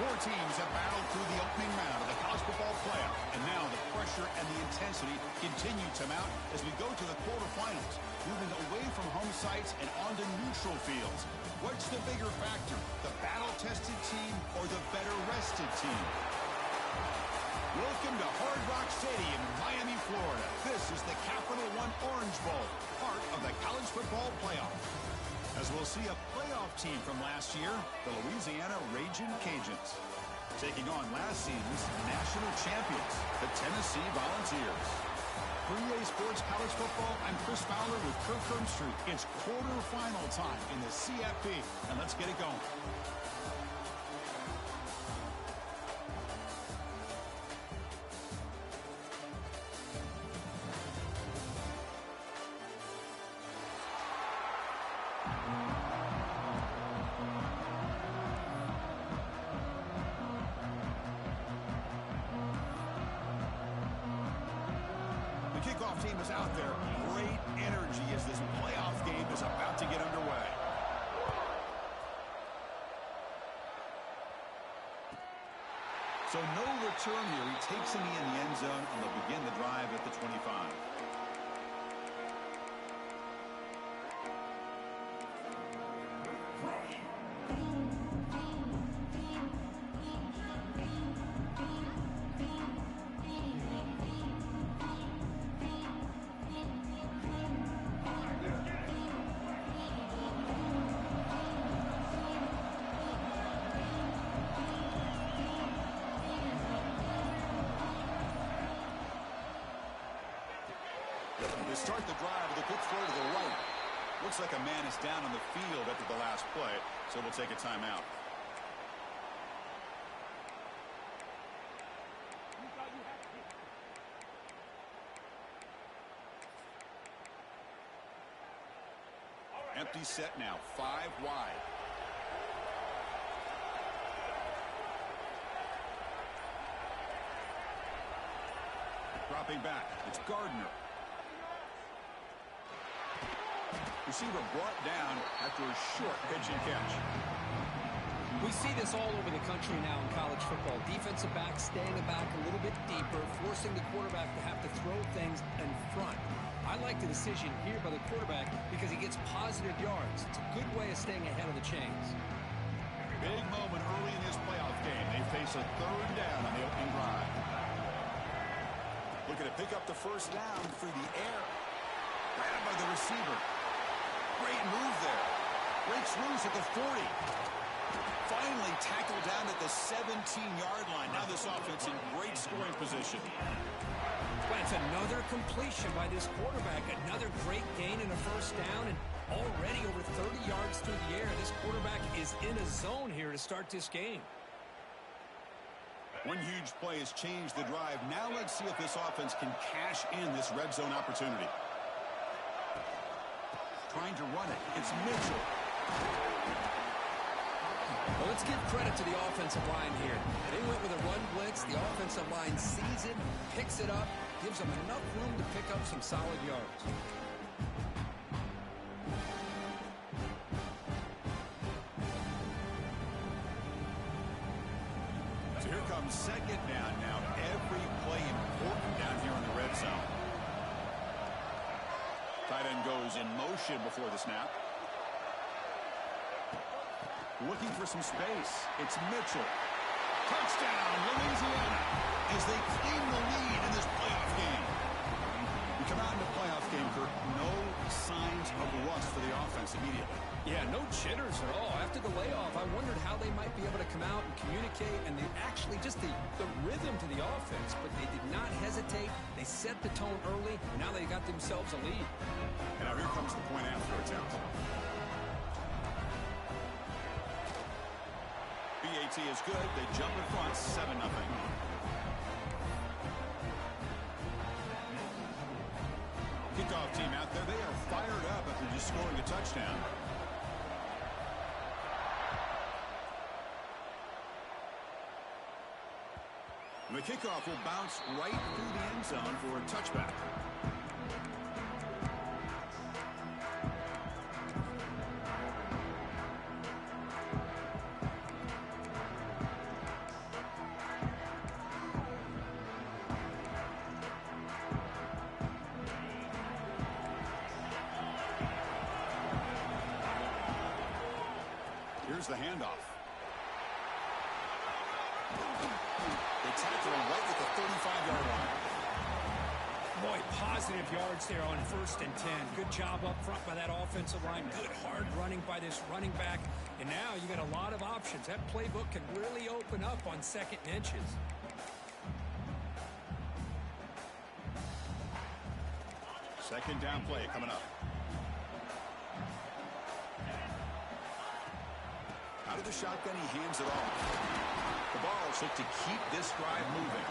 Four teams have battled through the opening round of the college football playoff, and now the pressure and the intensity continue to mount as we go to the quarterfinals, moving away from home sites and onto neutral fields. What's the bigger factor, the battle-tested team or the better-rested team? Welcome to Hard Rock Stadium in Miami, Florida. This is the Capital One Orange Bowl, part of the college football playoff. As we'll see a playoff team from last year, the Louisiana Ragin' Cajuns, taking on last season's national champions, the Tennessee Volunteers. For EA Sports College Football, I'm Chris Fowler with Kirk Herbstreit. It's quarterfinal time in the CFP, and let's get it going. Kickoff team is out there. Great energy as this playoff game is about to get underway. So no return here. He takes a knee in the end zone and they'll begin the drive at the 25. Start the drive with a quick throw to the right. Looks like a man is down on the field after the last play, so we'll take a timeout. Empty set now, 5 wide. Dropping back, it's Gardner. Receiver brought down after a short pitch and catch. We see this all over the country now in college football. Defensive backs staying back a little bit deeper, forcing the quarterback to have to throw things in front. I like the decision here by the quarterback because he gets positive yards. It's a good way of staying ahead of the chains. Big moment early in this playoff game. They face a third down on the opening drive. Looking to pick up the first down through the air. Grabbed by the receiver. Great move there. Breaks loose at the 40. Finally tackled down at the 17-yard line. Now this offense in great scoring position. But it's another completion by this quarterback. Another great gain in a first down. And already over 30 yards through the air. This quarterback is in a zone here to start this game. One huge play has changed the drive. Now let's see if this offense can cash in this red zone opportunity. Trying to run it. It's Mitchell. Well, let's give credit to the offensive line here. They went with a run blitz. The offensive line sees it, picks it up, gives them enough room to pick up some solid yards. So here comes second down now. Every play important down here in the red zone. Tight end goes in motion before the snap. Looking for some space. It's Mitchell. Touchdown, Louisiana, as they claim the lead in this playoff game. We come out in the playoff game, Kurt. No signs of rust for the offense immediately. Yeah, no jitters at all. After the layoff, I wondered how they might be able to come out and communicate, and they actually just the rhythm to the offense, but they did not hesitate. They set the tone early, and now they got themselves a lead. And now here comes the point after attempt. BAT is good. They jump in front, 7-0. Kickoff team out there. They are fired up after just scoring a touchdown. The kickoff will bounce right through the end zone for a touchback. Here's the handoff. They tackle him right at the 35-yard line. Boy, positive yards there on 1st and 10. Good job up front by that offensive line. Good hard running by this running back. And now you got a lot of options. That playbook can really open up on 2nd and inches. Second down play coming up. Out of the shotgun, he hands it off. The Vols look to keep this drive moving.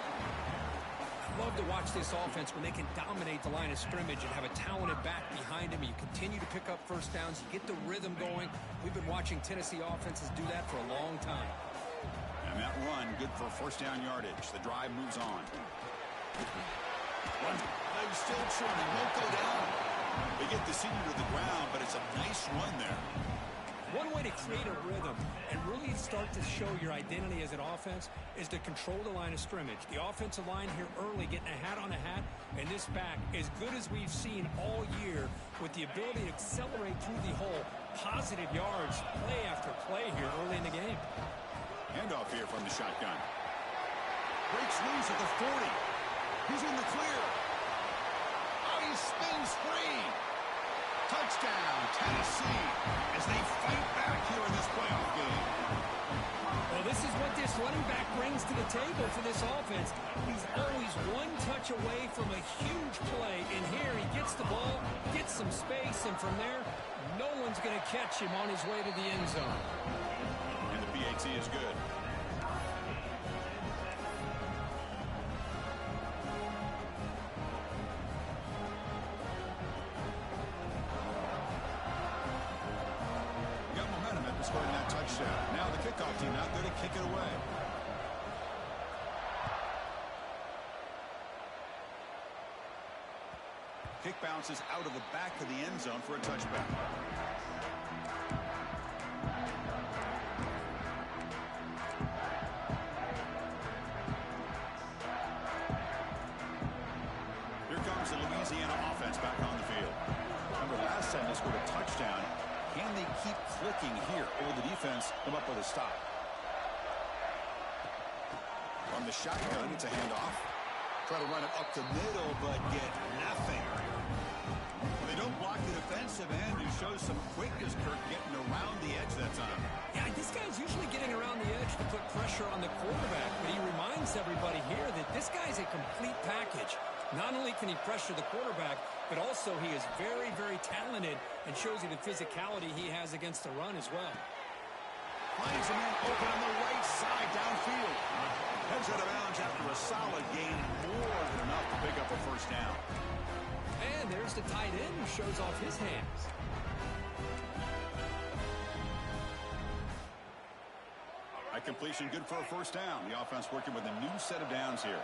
I love to watch this offense when they can dominate the line of scrimmage and have a talented back behind him. You continue to pick up first downs. You get the rhythm going. We've been watching Tennessee offenses do that for a long time. And that run, good for 1st down yardage. The drive moves on. One leg still churning, won't go down. They get the senior to the ground, but it's a nice run there. One way to create a rhythm and really start to show your identity as an offense is to control the line of scrimmage. The offensive line here early getting a hat on a hat, and this back as good as we've seen all year with the ability to accelerate through the hole. Positive yards, play after play here early in the game. Handoff here from the shotgun. Breaks loose at the 40. He's in the clear. Oh, he spins free. Touchdown, Tennessee, as they fight back here in this playoff game. Well, this is what this running back brings to the table for this offense. He's always one touch away from a huge play, and here he gets the ball, gets some space, and from there, no one's going to catch him on his way to the end zone. And the PAT is good. Scoring that touchdown. Now the kickoff team out there to kick it away. Kick bounces out of the back of the end zone for a touchback. Here comes the Louisiana offense back on the field. Remember last time they scored a touchdown. Can they keep clicking here, or will the defense come up with a stop? From the shotgun, it's a handoff. Try to run it up the middle, but get nothing. Well, they don't block the defensive end, who shows some quickness, Kirk, getting around the edge that time. Yeah, this guy's usually getting around the edge to put pressure on the quarterback, but he reminds everybody here that this guy's a complete package. Not only can he pressure the quarterback, but also he is very, very talented and shows you the physicality he has against the run as well. Finds a man open on the right side downfield. Heads out of bounds after a solid gain, more than enough to pick up a 1st down. And there's the tight end who shows off his hands. A completion good for a 1st down. The offense working with a new set of downs here.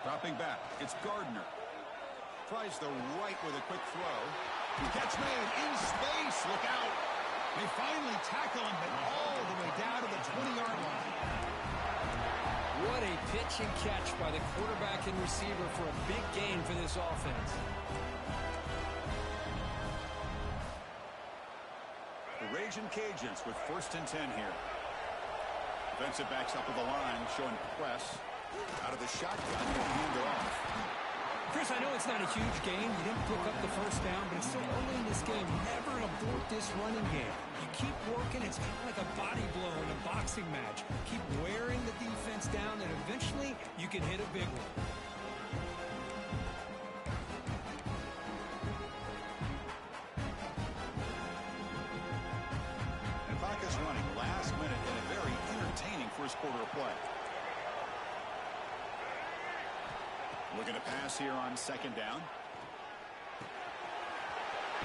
Dropping back, it's Gardner. Tries the right with a quick throw. Catch made in space. Look out. They finally tackle him, but all the way down to the 20-yard line. What a pitch and catch by the quarterback and receiver for a big gain for this offense. The Raging Cajuns with 1st and 10 here. Defensive backs up with the line, showing press. Out of the shotgun, hand it off. Chris, I know it's not a huge game. You didn't pick up the 1st down, but it's still early in this game. Never abort this running game. You keep working. It's kind of like a body blow in a boxing match. Keep wearing the defense down, and eventually you can hit a big one. And clock is running last minute in a very entertaining first quarter of play. Looking to pass here on 2nd down.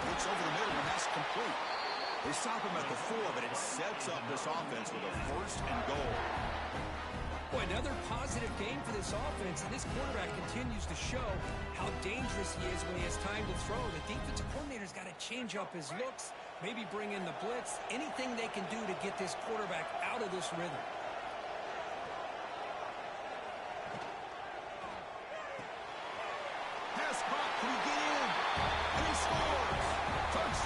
Looks over the middle, and that's complete. They stop him at the 4, but it sets up this offense with a 1st and goal. Boy, another positive game for this offense, and this quarterback continues to show how dangerous he is when he has time to throw. The defensive coordinator's got to change up his looks, maybe bring in the blitz, anything they can do to get this quarterback out of this rhythm.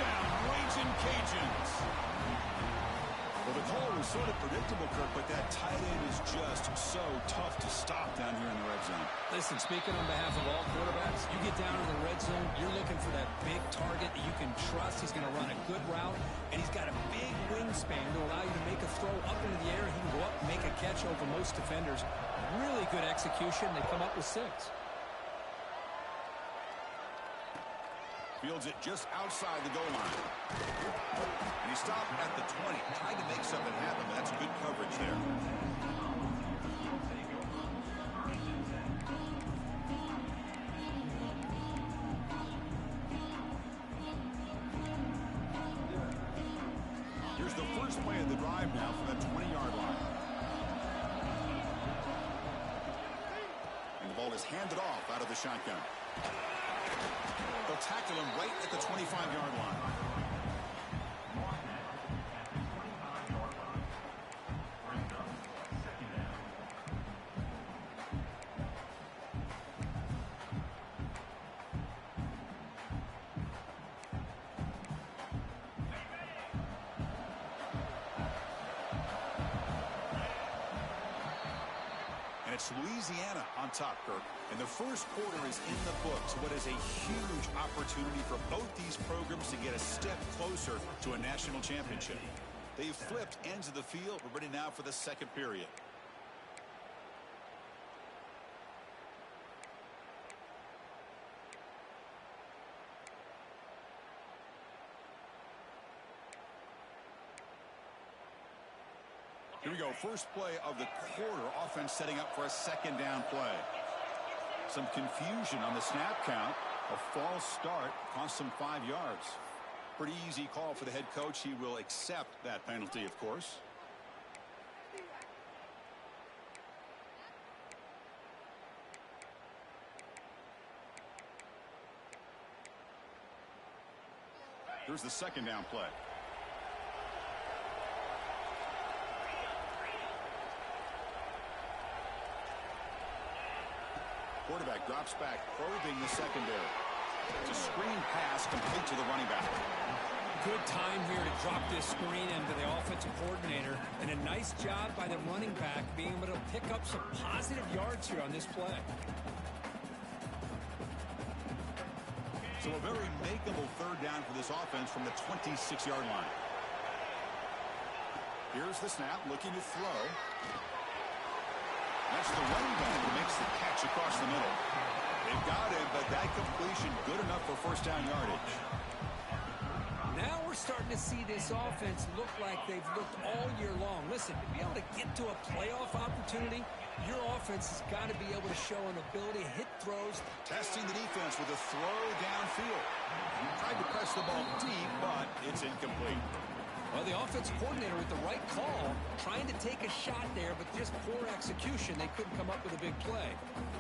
touchdown, Raging Cajuns. Well, the call was sort of predictable, Kirk, but that tight end is just so tough to stop down here in the red zone. Listen, speaking on behalf of all quarterbacks, you get down in the red zone, you're looking for that big target that you can trust. He's going to run a good route, and he's got a big wingspan to allow you to make a throw up into the air. He can go up and make a catch over most defenders. Really good execution. They come up with 6. Fields it just outside the goal line. And he stopped at the 20. Tried to make something happen, but that's good coverage there. Here's the first play of the drive now from the 20-yard line. And the ball is handed off out of the shotgun. They'll tackle him right at the 25-yard line. And it's Louisiana on top, Kirk. And the first quarter is in the books. What is a huge opportunity for both these programs to get a step closer to a national championship. They've flipped ends of the field. We're ready now for the second period. Here we go. First play of the quarter. Offense setting up for a second down play. Some confusion on the snap count. A false start cost him 5 yards. Pretty easy call for the head coach. He will accept that penalty, of course. Here's the second down play. Quarterback drops back, probing the secondary. It's a screen pass complete to the running back. Good time here to drop this screen into the offensive coordinator, and a nice job by the running back being able to pick up some positive yards here on this play. So a very makeable third down for this offense from the 26-yard line. Here's the snap, looking to throw. That's the running back who makes the catch across the middle. They've got him, but that completion good enough for first down yardage. Now we're starting to see this offense look like they've looked all year long. Listen, to be able to get to a playoff opportunity, your offense has got to be able to show an ability to hit throws. Testing the defense with a throw downfield. Tried to press the ball deep, but it's incomplete. Well, the offensive coordinator with the right call, trying to take a shot there, but just poor execution. They couldn't come up with a big play.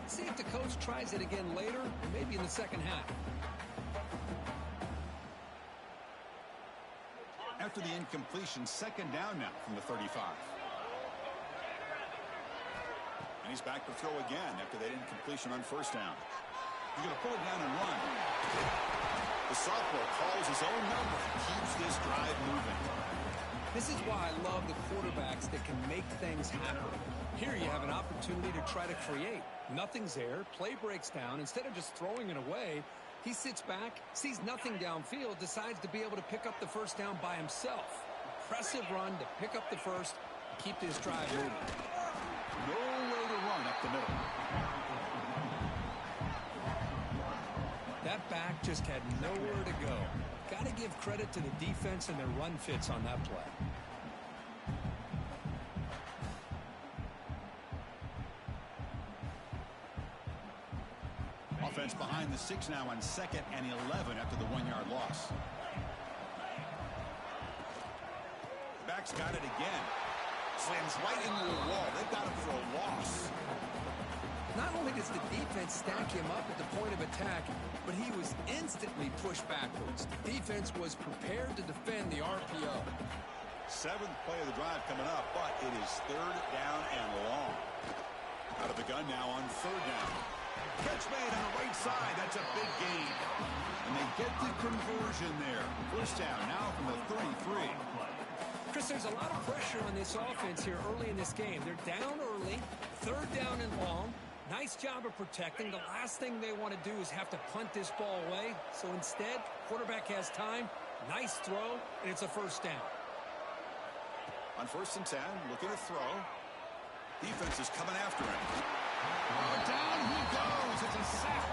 See if the coach tries it again later, or maybe in the second half. After the incompletion, second down now from the 35. And he's back to throw again after that incompletion on first down. He's going to pull it down and run. The sophomore calls his own number and keeps this drive moving. This is why I love the quarterbacks that can make things happen. Here you have an opportunity to try to create. Nothing's there. Play breaks down. Instead of just throwing it away, he sits back, sees nothing downfield, decides to be able to pick up the first down by himself. Impressive run to pick up the first, keep this drive moving. Nowhere to run up the middle. That back just had nowhere to go. Got to give credit to the defense and their run fits on that play. Offense behind the 6 now on 2nd and 11 after the 1-yard loss. The back's got it again. Slams right into the wall. They've got him for a loss. Not only does the defense stack him up at the point of attack, but he was instantly pushed backwards. The defense was prepared to defend the RPO. 7th play of the drive coming up, but it is 3rd down and long. Out of the gun now on 3rd down. Catch made on the right side. That's a big gain. And they get the conversion there. First down now from the 33. Chris, there's a lot of pressure on this offense here early in this game. They're down early, third down and long. Nice job of protecting. The last thing they want to do is have to punt this ball away. So instead, quarterback has time, nice throw, and it's a first down. On 1st and 10, looking to throw. Defense is coming after him. Down he goes. It's a sack.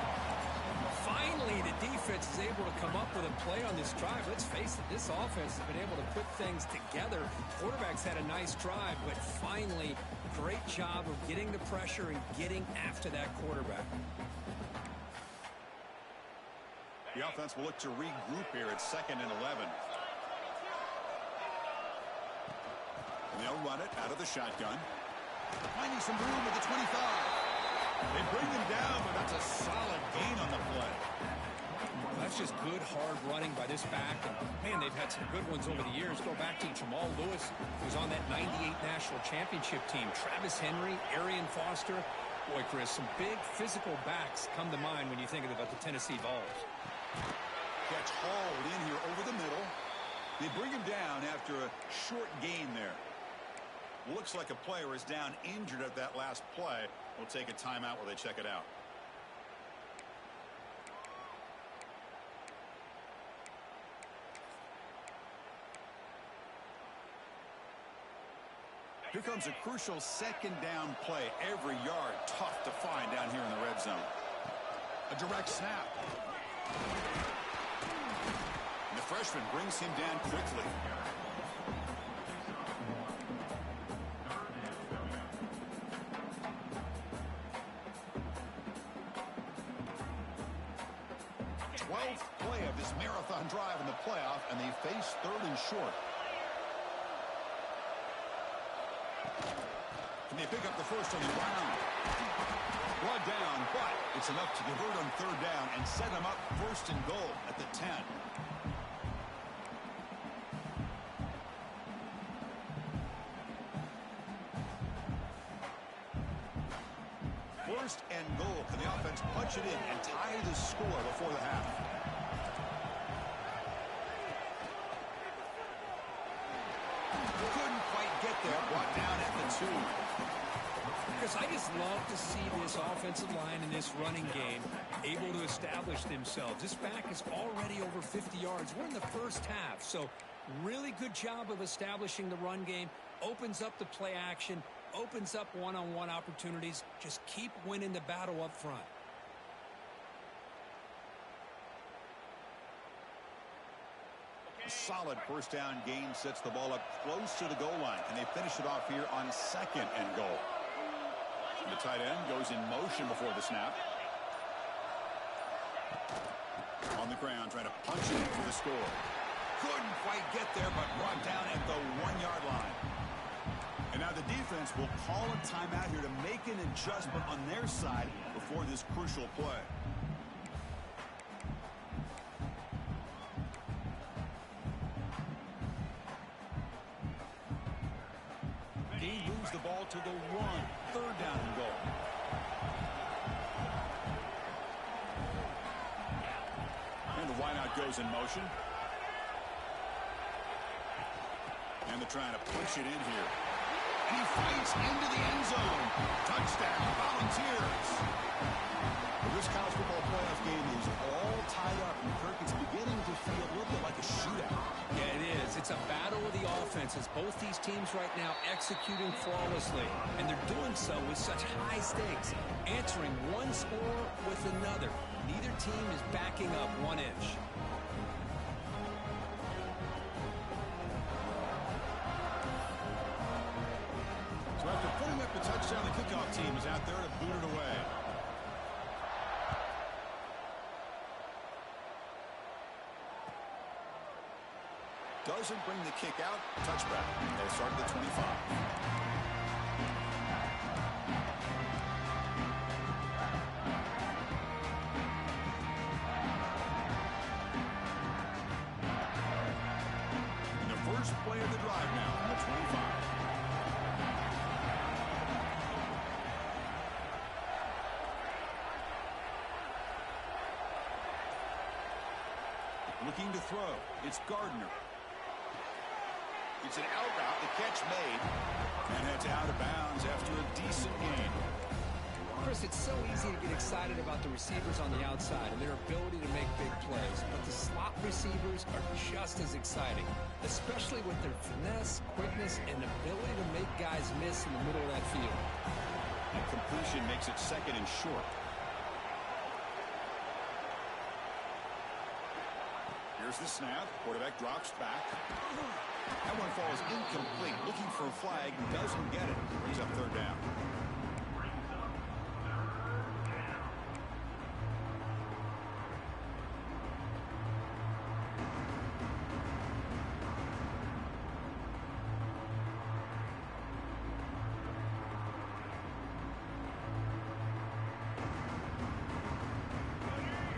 Finally, the defense is able to come up with a play on this drive. Let's face it, this offense has been able to put things together. Quarterback's had a nice drive, but finally, great job of getting the pressure and getting after that quarterback. The offense will look to regroup here at 2nd and 11. And they'll run it out of the shotgun. Finding some room at the 25. They bring him down, but that's a solid gain on the play. That's just good, hard running by this back. And, man, they've had some good ones over the years. Go back to Jamal Lewis, who was on that 98 National Championship team. Travis Henry, Arian Foster. Boy, Chris, some big physical backs come to mind when you think about the Tennessee Vols. Gets hauled in here over the middle. They bring him down after a short gain there. Looks like a player is down injured at that last play. We'll take a timeout while they check it out. Here comes a crucial 2nd down play. Every yard tough to find down here in the red zone. A direct snap. And the freshman brings him down quickly. Play of this marathon drive in the playoff, and they face 3rd and short. Can they pick up the first on the ground? Brought down, but it's enough to convert on 3rd down and set them up 1st and goal at the 10. First and goal. Can the offense punch it in and tie the score before the half? Couldn't quite get there. Brought down at the 2. Because I just love to see this offensive line in this running game able to establish themselves. This back is already over 50 yards. We're in the first half, so really good job of establishing the run game. Opens up the play action. Opens up one-on-one opportunities. Just keep winning the battle up front. A solid first down gain sets the ball up close to the goal line. And they finish it off here on 2nd and goal. And the tight end goes in motion before the snap. On the ground, trying to punch it in for the score. Couldn't quite get there, but brought down at the 1-yard line. And now the defense will call a timeout here to make an adjustment on their side before this crucial play. He moves the ball to the 1. 3rd down and goal. And the wideout goes in motion. And they're trying to push it in here. And he fights into the end zone. Touchdown, Volunteers. Well, this college football playoff game is all tied up. And Kirk, it's beginning to feel a little bit like a shootout. Yeah, it is. It's a battle of the offenses. Both these teams right now executing flawlessly. And they're doing so with such high stakes. Answering one score with another. Neither team is backing up 1 inch. So after putting up the touchdown, the kickoff team is out there to boot it away. Doesn't bring the kick out. Touchback. They'll start at the 25. And the first play of the drive now on the 25. Looking to throw. It's Gardner. It's an out route. The catch made. And it's out of bounds after a decent gain. Chris, it's so easy to get excited about the receivers on the outside and their ability to make big plays. But the slot receivers are just as exciting, especially with their finesse, quickness, and ability to make guys miss in the middle of that field. And completion makes it second and short. Here's the snap. Quarterback drops back. That one falls incomplete. Looking for a flag. Doesn't get it. Brings up third down.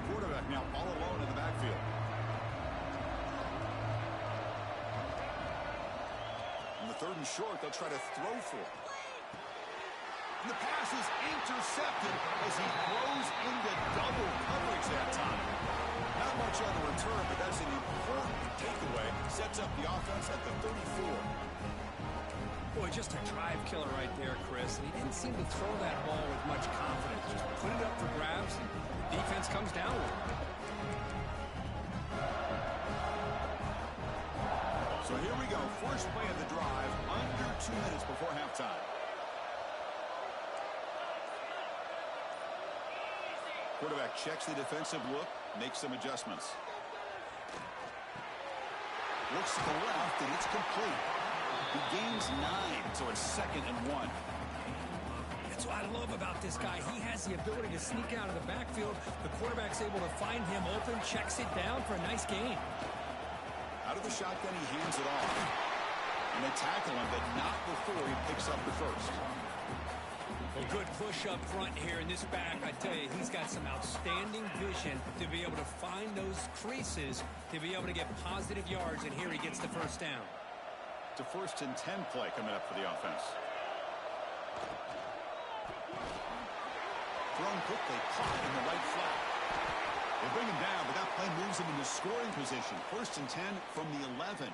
Quarterback now all alone in the backfield. Third and short, they'll try to throw for it. And the pass is intercepted as he throws into double coverage that time. Not much on the return, but that's an important takeaway. Sets up the offense at the 34. Boy, just a drive killer right there, Chris. And he didn't seem to throw that ball with much confidence. Just put it up for grabs, and the defense comes down with it. So here we go. First play of the drive, under 2 minutes before halftime. Quarterback checks the defensive look, makes some adjustments. Looks to the left, and it's complete. He gains 9, so it's 2nd and 1. That's what I love about this guy. He has the ability to sneak out of the backfield. The quarterback's able to find him open, checks it down for a nice gain. Out of the shotgun, he hands it off. And they tackle him, but not before he picks up the first. Well, good push up front here in this back. I tell you, he's got some outstanding vision to be able to find those creases, to be able to get positive yards, and here he gets the first down. It's a 1st and 10 play coming up for the offense. Thrown quickly, caught in the right flat. They bring him down, but that play moves him into scoring position. 1st and 10 from the 11.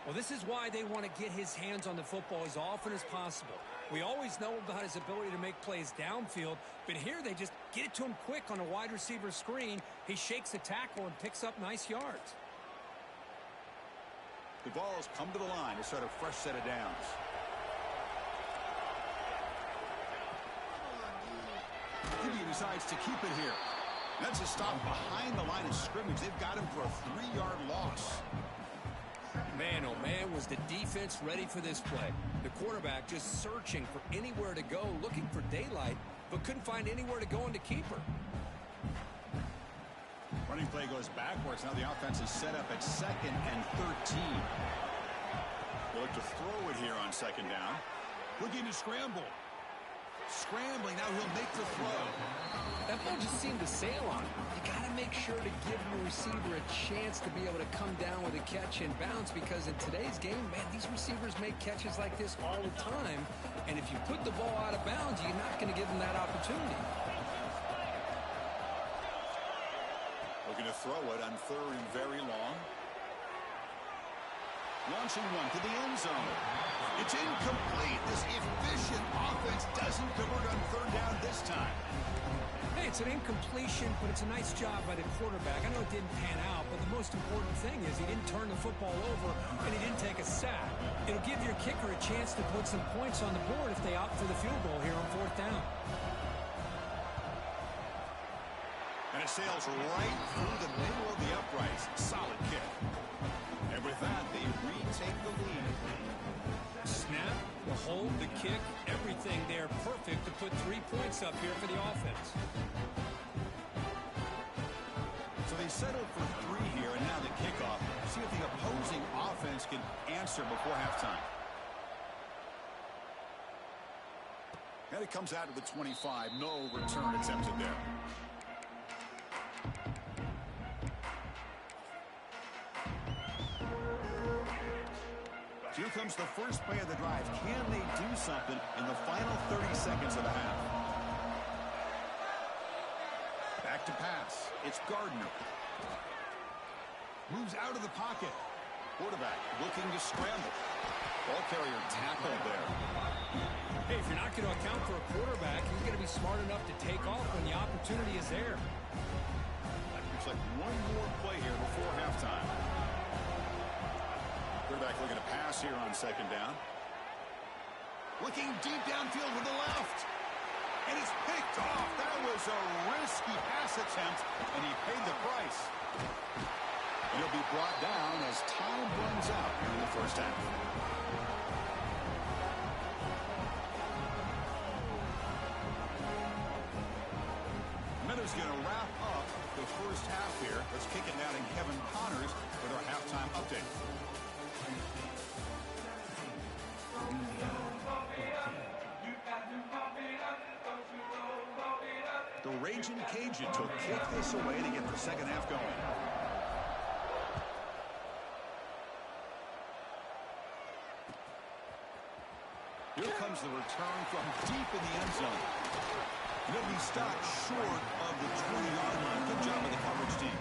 Well, this is why they want to get his hands on the football as often as possible. We always know about his ability to make plays downfield, but here they just get it to him quick on a wide receiver screen. He shakes the tackle and picks up nice yards. The ball has come to the line to start a fresh set of downs. He decides to keep it here. That's a stop behind the line of scrimmage. They've got him for a 3-yard loss. Man, oh man, was the defense ready for this play. The quarterback just searching for anywhere to go, looking for daylight, but couldn't find anywhere to go into keeper. Running play goes backwards. Now the offense is set up at 2nd and 13. They'll look to throw it here on 2nd down. Looking to scramble. Scrambling, now he'll make the throw. That ball just seemed to sail on him. You got to make sure to give your receiver a chance to be able to come down with a catch and bounce, because in today's game, man, these receivers make catches like this all the time. And if you put the ball out of bounds, you're not going to give them that opportunity. Looking to throw it on 3rd and very long. Launching one to the end zone. It's incomplete. This efficient offense doesn't convert on 3rd down this time. Hey, it's an incompletion, but it's a nice job by the quarterback. I know it didn't pan out, but the most important thing is he didn't turn the football over and he didn't take a sack. It'll give your kicker a chance to put some points on the board if they opt for the field goal here on 4th down. And it sails right through the middle of the uprights. Solid kick. And with that, they retake the lead. Snap, the hold, the kick, everything there perfect to put 3 points up here for the offense. So they settled for 3 here, and now the kickoff. See if the opposing offense can answer before halftime. And it comes out to the 25. No return attempted there. Here comes the first play of the drive. Can they do something in the final 30 seconds of the half? Back to pass. It's Gardner. moves out of the pocket. Quarterback looking to scramble. Ball carrier tackled there. Hey, if you're not going to account for a quarterback, he's going to be smart enough to take off when the opportunity is there. Looks like one more play here before halftime. Quarterback looking to pass here on second down. Looking deep downfield to the left. And it's picked off. That was a risky pass attempt, and he paid the price. It'll be brought down as time runs out here in the first half. Miller's going to wrap up the first half here. Let's kick it down to Kevin Connors with our halftime update. The Raging Cajuns will kick this away to get the second half going. Here comes the return from deep in the end zone. And it'll be stopped short of the 20-yard line. Good job of the coverage team.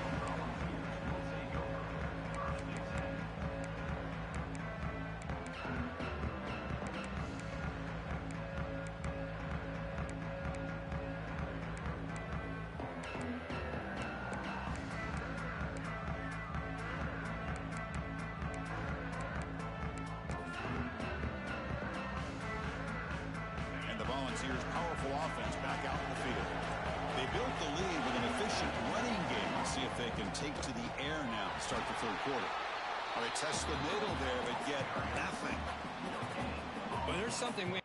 Volunteers' powerful offense back out in the field. They built the lead with an efficient running game. Let's see if they can take to the air now to start the third quarter. Well, they test the middle there, but get nothing. Well, there's something we...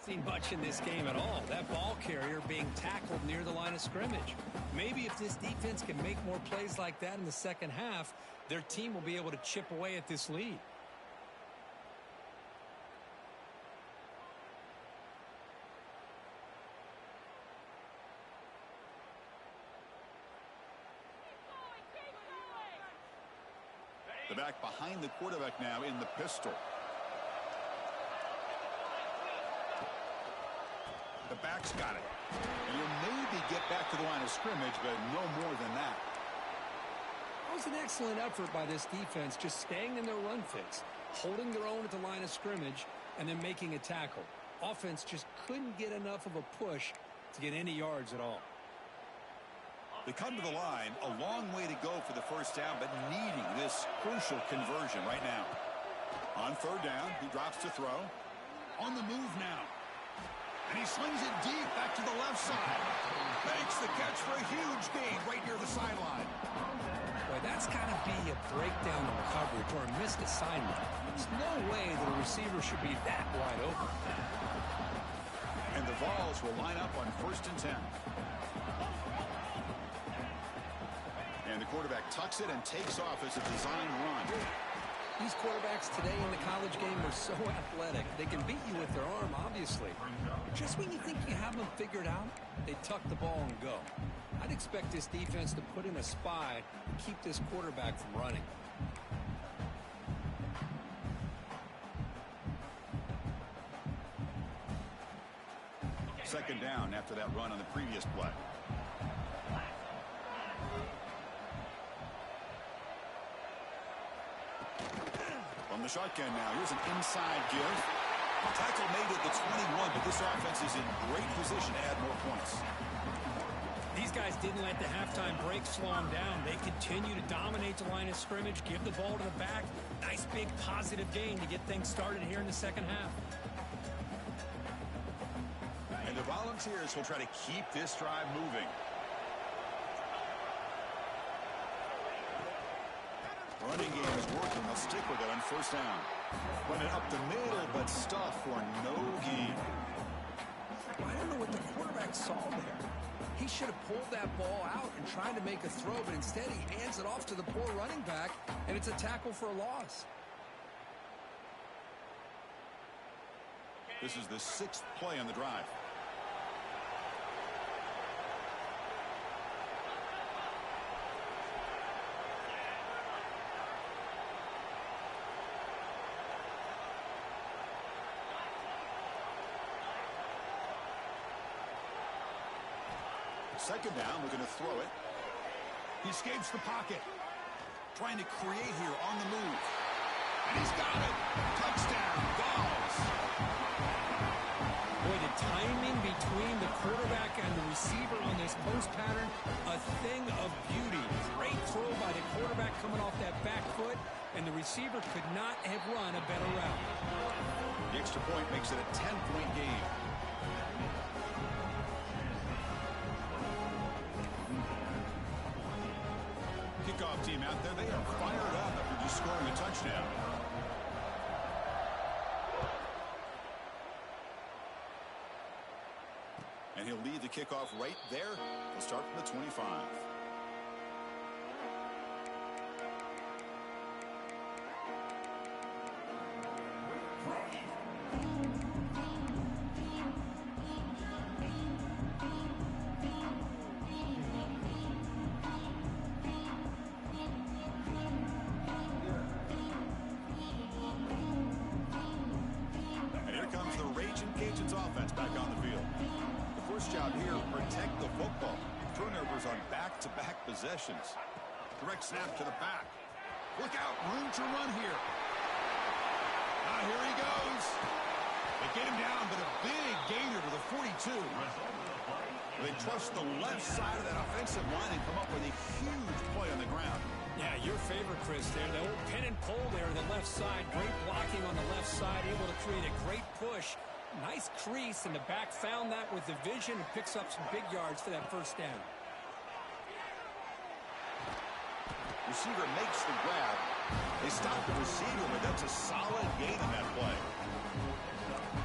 seen much in this game at all. That ball carrier being tackled near the line of scrimmage. Maybe if this defense can make more plays like that in the second half, their team will be able to chip away at this lead. The back behind the quarterback now in the pistol. The back's got it. And you'll maybe get back to the line of scrimmage, but no more than that. That was an excellent effort by this defense, just staying in their run fix, holding their own at the line of scrimmage, and then making a tackle. Offense just couldn't get enough of a push to get any yards at all. They come to the line, a long way to go for the first down, but needing this crucial conversion right now. On third down, he drops to throw. On the move now. And he slings it deep back to the left side. Makes the catch for a huge gain right near the sideline. Boy, that's got to be a breakdown in coverage or a missed assignment. There's no way that a receiver should be that wide open. And the Vols will line up on 1st and 10. And the quarterback tucks it and takes off as a design run. These quarterbacks today in the college game are so athletic. They can beat you with their arm, obviously. Just when you think you have them figured out, they tuck the ball and go. I'd expect this defense to put in a spy to keep this quarterback from running. Second down after that run on the previous play. From the shotgun now, here's an inside give. Tackle made at the 21, but this offense is in great position to add more points. These guys didn't let the halftime break slow them down. They continue to dominate the line of scrimmage, give the ball to the back. Nice big positive gain to get things started here in the second half. And the Volunteers will try to keep this drive moving. Running game is working. They'll stick with it on first down. Running up the middle, but stuff for no gain. I don't know what the quarterback saw there. He should have pulled that ball out and tried to make a throw, but instead he hands it off to the poor running back, and it's a tackle for a loss. This is the 6th play on the drive. Second down, we're going to throw it. He escapes the pocket. Trying to create here on the move. And he's got it. Touchdown, Vols. Boy, the timing between the quarterback and the receiver on this post pattern, a thing of beauty. Great throw by the quarterback coming off that back foot, and the receiver could not have run a better route. The extra point makes it a 10-point game. Kickoff team out there, they are fired up after just scoring a touchdown. And he'll lead the kickoff right there. He'll start from the 25. And here comes the Raging Cajuns offense back on the field. First job here, protect the football. Turnovers on back-to-back possessions. Direct snap to the back. Look out, room to run here. Here he goes. They get him down, but a big gainer to the 42. They trust the left side of that offensive line and come up with a huge play on the ground. Yeah, your favorite, Chris, there. The old pin and pull there on the left side. Great blocking on the left side, able to create a great push. Nice crease, and the back found that with the vision and picks up some big yards for that first down. Receiver makes the grab. They stop the receiver, but that's a solid gain in that play.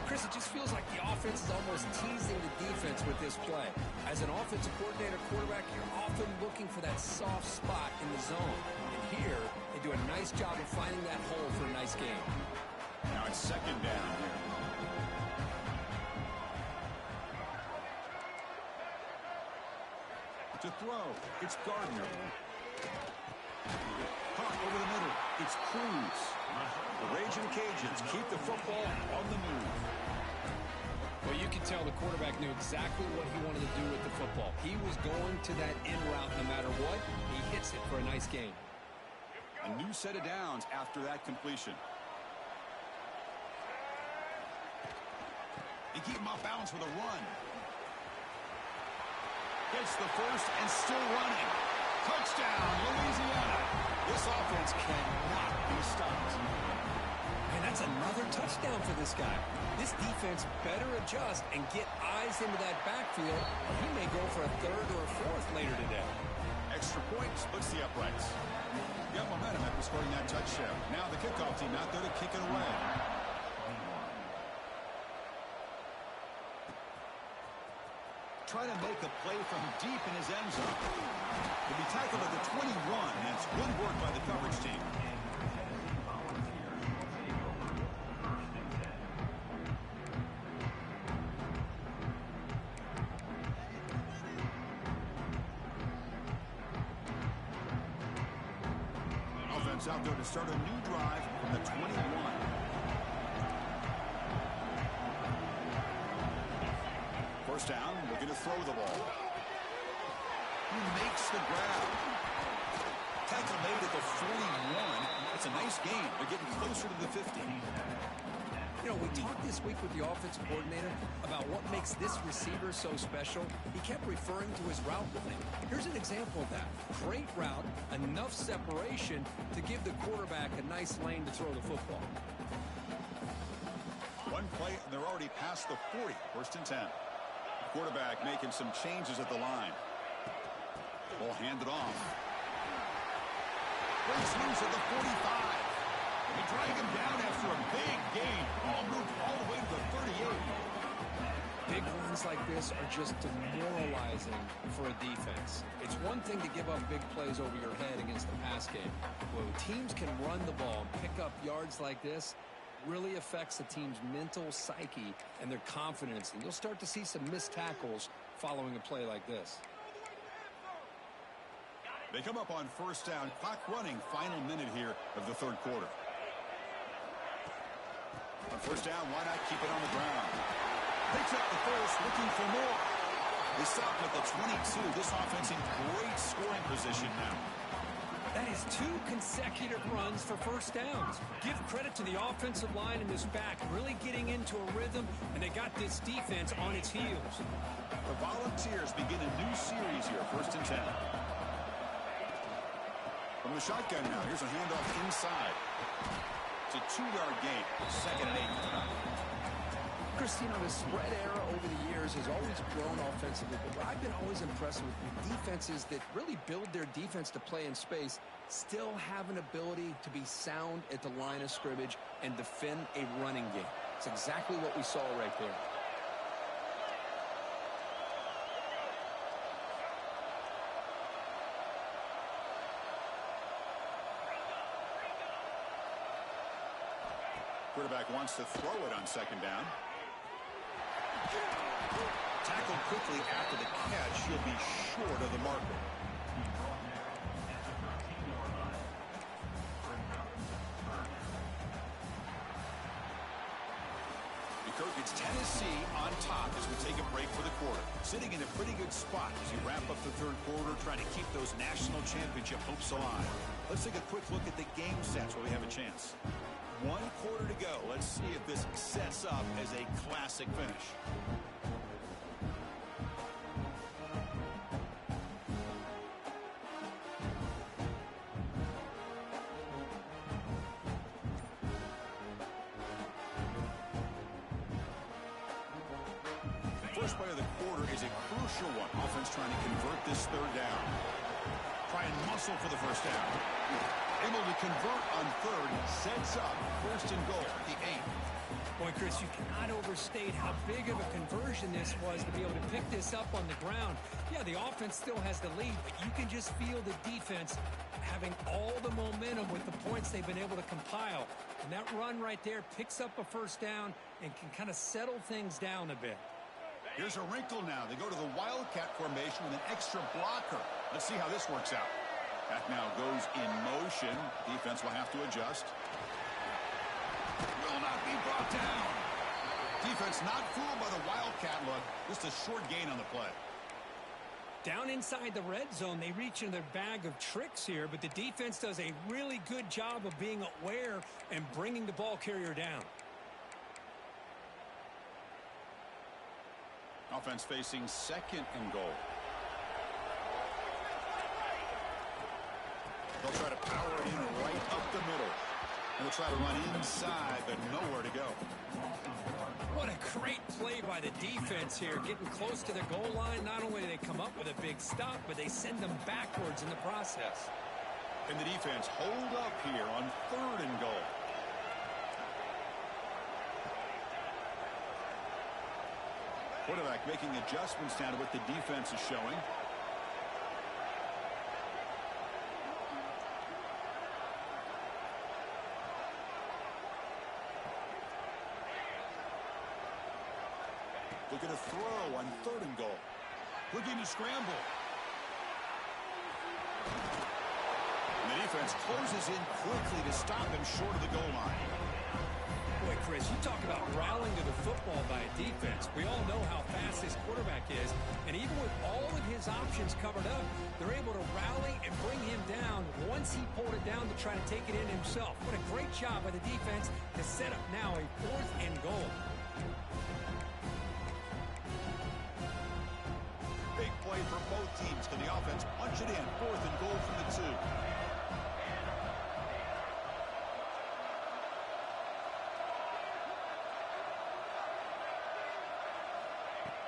Chris, it just feels like the offense is almost teasing the defense with this play. As an offensive coordinator, quarterback, you're often looking for that soft spot in the zone. And here, they do a nice job of finding that hole for a nice game. Now it's second down here. To throw, it's Gardner. Caught over the middle, it's Cruz. The Raging Cajuns keep the football on the move. Well, you can tell the quarterback knew exactly what he wanted to do with the football. He was going to that in route no matter what. He hits it for a nice gain. A new set of downs after that completion. They keep him off balance with a run. Gets the first and still running. Touchdown, Louisiana. This offense cannot be stopped. And that's another touchdown for this guy. This defense better adjust and get eyes into that backfield, or he may go for a third or a fourth later today. Extra point splits the uprights. Got momentum after scoring that touchdown. Now the kickoff team out there to kick it away. Trying to make a play from deep in his end zone. He'll be tackled at the 21, and it's good work by the coverage team. Offense out there to start a new drive from the 21. First down, we're going to throw the ball. He makes the grab. Tackle made at the 41. It's a nice gain. They're getting closer to the 50. You know, we talked this week with the offensive coordinator about what makes this receiver so special. He kept referring to his route running. Here's an example of that. Great route, enough separation to give the quarterback a nice lane to throw the football. One play, and they're already past the 40. First and 10. Quarterback making some changes at the line. Ball handed off. Breaks loose at the 45. They drag him down after a big gain. Ball moved all the way to the 38. Big runs like this are just demoralizing for a defense. It's one thing to give up big plays over your head against the pass game. When teams can run the ball and pick up yards like this, really affects the team's mental psyche and their confidence. And you'll start to see some missed tackles following a play like this. They come up on first down. Clock running, final minute here of the third quarter. On first down, why not keep it on the ground? Picks up the first, looking for more. They stop at the 22. This offense in great scoring position now. That is 2 consecutive runs for first downs. Give credit to the offensive line in this back, really getting into a rhythm, and they got this defense on its heels. The Volunteers begin a new series here, 1st and 10. From the shotgun now, here's a handoff inside. It's a 2-yard gain, 2nd and 8. Christine, the spread era over the years has always grown offensively, but what I've been always impressed with defenses that really build their defense to play in space still have an ability to be sound at the line of scrimmage and defend a running game. It's exactly what we saw right there. Quarterback wants to throw it on 2nd down. Tackled quickly after the catch. He'll be short of the marker. Kirk, it's Tennessee on top as we take a break for the quarter. Sitting in a pretty good spot as you wrap up the 3rd quarter, trying to keep those national championship hopes alive. Let's take a quick look at the game stats while we have a chance. 1 quarter to go. Let's see if this sets up as a classic finish. First play of the quarter is a crucial one. Offense trying to convert this 3rd down. Try and muscle for the 1st down. Able to convert on 3rd. Sets up 1st and goal at the 8. Boy, Chris, you cannot overstate how big of a conversion this was to be able to pick this up on the ground. Yeah, the offense still has the lead, but you can just feel the defense having all the momentum with the points they've been able to compile. And that run right there picks up a 1st down and can kind of settle things down a bit. Here's a wrinkle now. They go to the Wildcat formation with an extra blocker. Let's see how this works out. That now goes in motion. Defense will have to adjust. Will not be brought down. Defense not fooled by the Wildcat look. Just a short gain on the play. Down inside the red zone, they reach in their bag of tricks here, but the defense does a really good job of being aware and bringing the ball carrier down. Offense facing 2nd and goal. They'll try to power it in right up the middle. And they'll try to run inside, but nowhere to go. What a great play by the defense here. Getting close to the goal line, not only do they come up with a big stop, but they send them backwards in the process. And the defense hold up here on 3rd and goal. Quarterback making adjustments down to what the defense is showing. Looking to throw on 3rd and goal. Looking to scramble. And the defense closes in quickly to stop him short of the goal line. Boy, Chris, you talk about rallying to the football by a defense. We all know how fast this quarterback is, and even with all of his options covered up, they're able to rally and bring him down once he pulled it down to try to take it in himself. What a great job by the defense to set up now a 4th and goal. Big play for both teams. Can the offense punch it in? 4th and goal from the 2.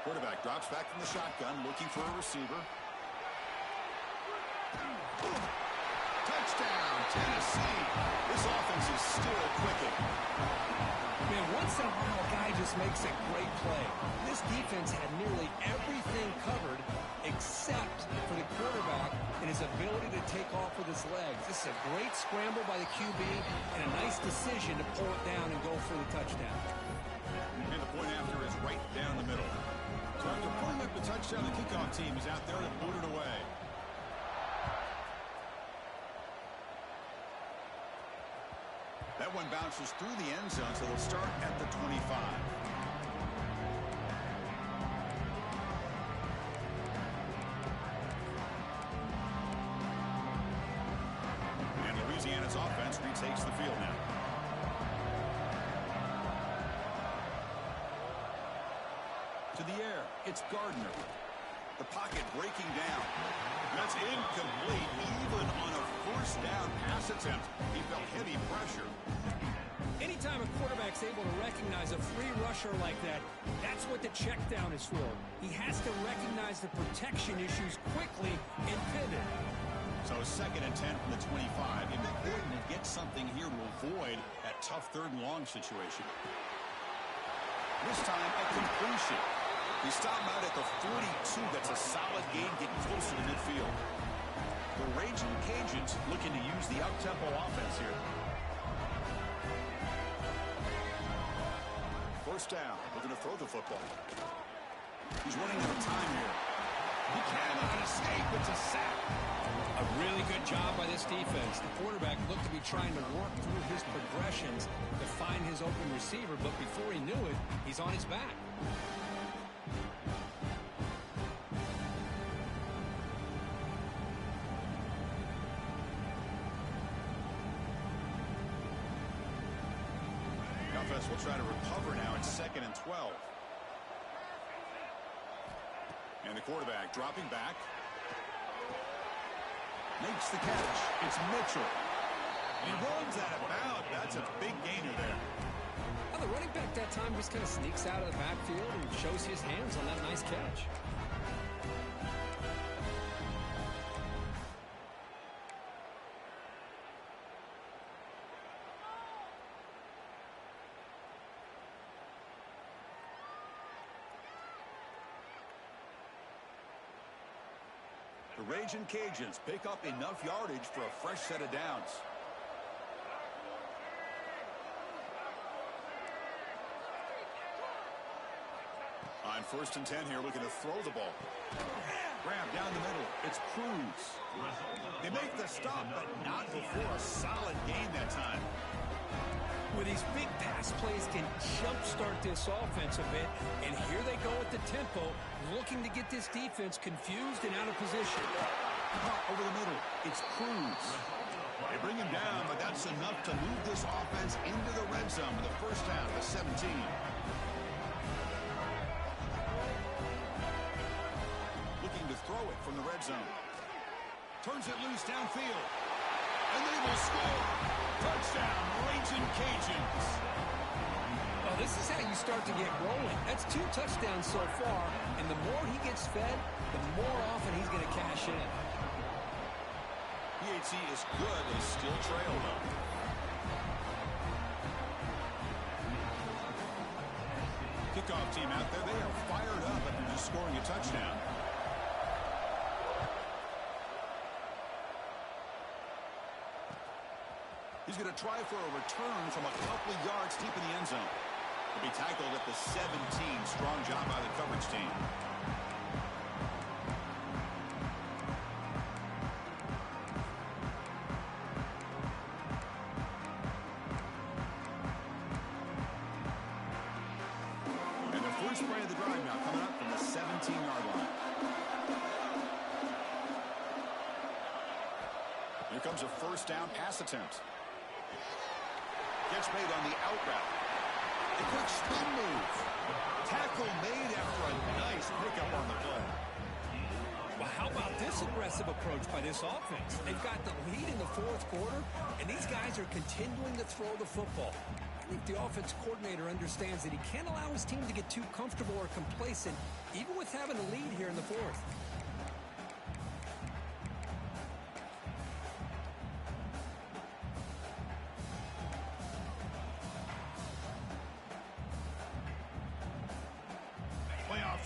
Quarterback drops back from the shotgun, looking for a receiver. Touchdown, Tennessee. This offense is still clicking. Man, once in a while, a guy just makes a great play. This defense had nearly everything covered except for the quarterback and his ability to take off with his legs. This is a great scramble by the QB and a nice decision to pull it down and go for the touchdown. And the point after is right down the middle. So after pulling up the touchdown, the kickoff team is out there to boot it away. That one bounces through the end zone, so they'll start at the 25. to the air. It's Gardner. The pocket breaking down. That's incomplete. Even on a first down pass attempt, he felt heavy pressure. Anytime a quarterback's able to recognize a free rusher like that, that's what the check down is for. He has to recognize the protection issues quickly and pivot. So 2nd and 10 from the 25. Important to get something here to avoid that tough 3rd and long situation. This time a completion. He stopped out at the 42. That's a solid gain, getting closer to midfield. The Raging Cajuns looking to use the up-tempo offense here. First down, looking to throw the football. He's running out of time here. He cannot escape. It's a sack. A really good job by this defense. The quarterback looked to be trying to work through his progressions to find his open receiver, but before he knew it, he's on his back. Offense will try to recover now. It's 2nd and 12. And the quarterback dropping back. Makes the catch. It's Mitchell. He runs out of bounds. That's a big gainer there. Well, the running back that time just kind of sneaks out of the backfield and shows his hands on that nice catch. The Raging Cajuns pick up enough yardage for a fresh set of downs. On 1st and 10 here, looking to throw the ball. Grab down the middle. It's Cruz. They make the stop, but not before a solid gain that time. With these big pass plays can jumpstart this offense a bit, and here they go at the tempo, looking to get this defense confused and out of position. Over the middle, it's Cruz. They bring him down, but that's enough to move this offense into the red zone with the first down of the 17. Looking to throw it from the red zone. Turns it loose downfield. And they will score. Touchdown, Raging Cajuns. Well, this is how you start to get rolling. That's 2 touchdowns so far, and the more he gets fed, the more often he's going to cash in. PHC is good. They still trail, though. Kickoff team out there. They are fired up after just scoring a touchdown. He's going to try for a return from a couple of yards deep in the end zone. He'll be tackled at the 17. Strong job by the coverage team. And the first play of the drive now coming up from the 17-yard line. Here comes a first down pass attempt. Gets made on the out route. A quick spin move. Tackle made after a nice pickup on the play. Well, how about this aggressive approach by this offense? They've got the lead in the 4th quarter, and these guys are continuing to throw the football. I think the offense coordinator understands that he can't allow his team to get too comfortable or complacent, even with having a lead here in the 4th.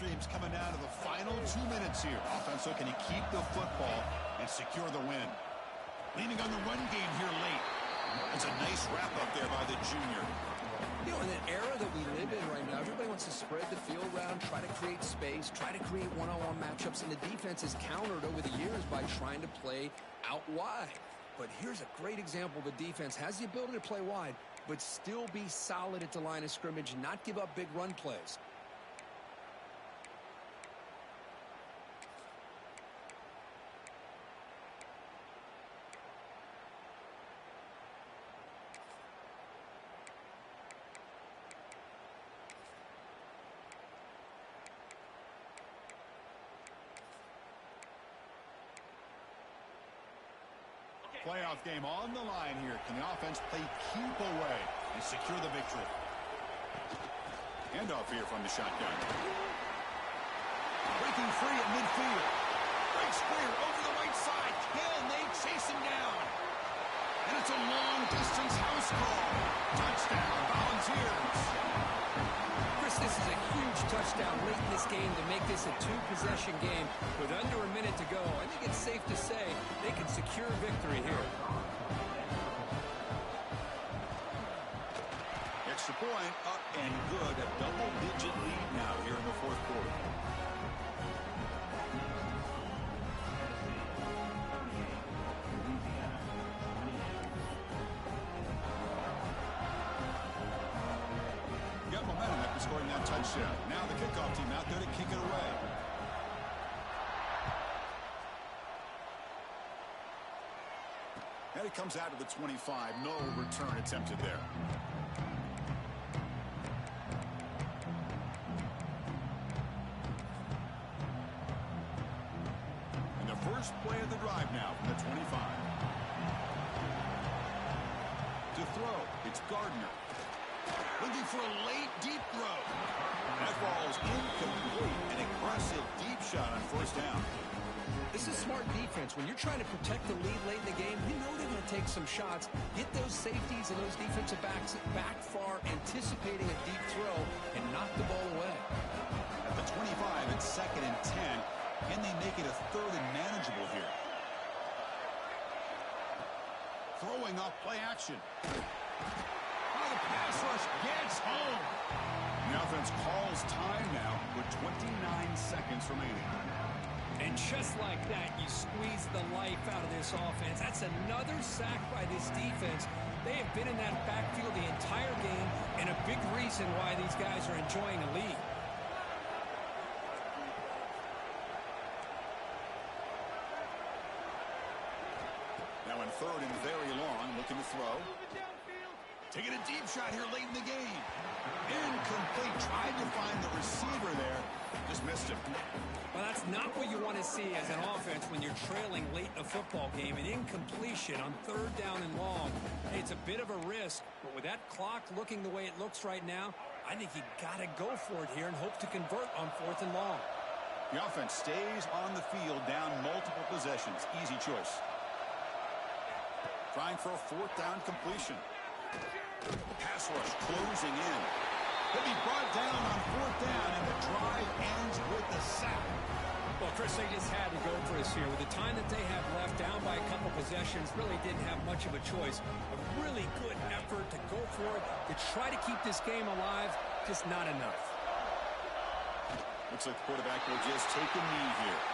Dreams coming down to the final 2 minutes here. Offense looking to keep the football and secure the win. Leaning on the run game here late. It's a nice wrap up there by the junior. You know, in the era that we live in right now, everybody wants to spread the field around, try to create space, try to create one-on-one matchups, and the defense has countered over the years by trying to play out wide. But here's a great example. The defense has the ability to play wide, but still be solid at the line of scrimmage and not give up big run plays. Playoff game on the line here. Can the offense play keep away and secure the victory? Handoff here from the shotgun. Breaking free at midfield. Breaks clear over the right side. Can they chase him down? And it's a long-distance house call. Touchdown, Volunteers. Chris, this is a huge touchdown late in this game to make this a two-possession game. With under a minute to go, I think it's safe to say they can secure victory here. Extra point, up and good. A double-digit lead now here in the fourth quarter. Got momentum after scoring that touchdown. Now the kickoff team out there to kick it away. And it comes out to the 25. No return attempted there. And the first play of the drive now from the 25. To throw, it's Gardner. Looking for a late, deep throw. That ball is incomplete. An aggressive deep shot on first down. This is smart defense. When you're trying to protect the lead late in the game, you know they're going to take some shots, get those safeties and those defensive backs back far, anticipating a deep throw, and knock the ball away. At the 25, it's 2nd and 10. Can they make it a 3rd and manageable here? Throwing off play action. Oh, the pass rush gets home. The offense calls time now with 29 seconds remaining. And just like that, you squeeze the life out of this offense. That's another sack by this defense. They have been in that backfield the entire game, and a big reason why these guys are enjoying a lead. Now in 3rd and very long, looking to throw. Taking a deep shot here late in the game. Incomplete. Tried to find the receiver there. Just missed him. Well, that's not what you want to see as an offense when you're trailing late in a football game. An incompletion on 3rd down and long. Hey, it's a bit of a risk, but with that clock looking the way it looks right now, I think you got to go for it here and hope to convert on 4th and long. The offense stays on the field down multiple possessions. Easy choice. Trying for a 4th down completion. Pass rush closing in. He'll be brought down on 4th down, and the drive ends with the sack. Well, Chris, they just had to go for this here. With the time that they have left, down by a couple possessions, really didn't have much of a choice. A really good effort to go for it, to try to keep this game alive, just not enough. Looks like the quarterback will just take a knee here.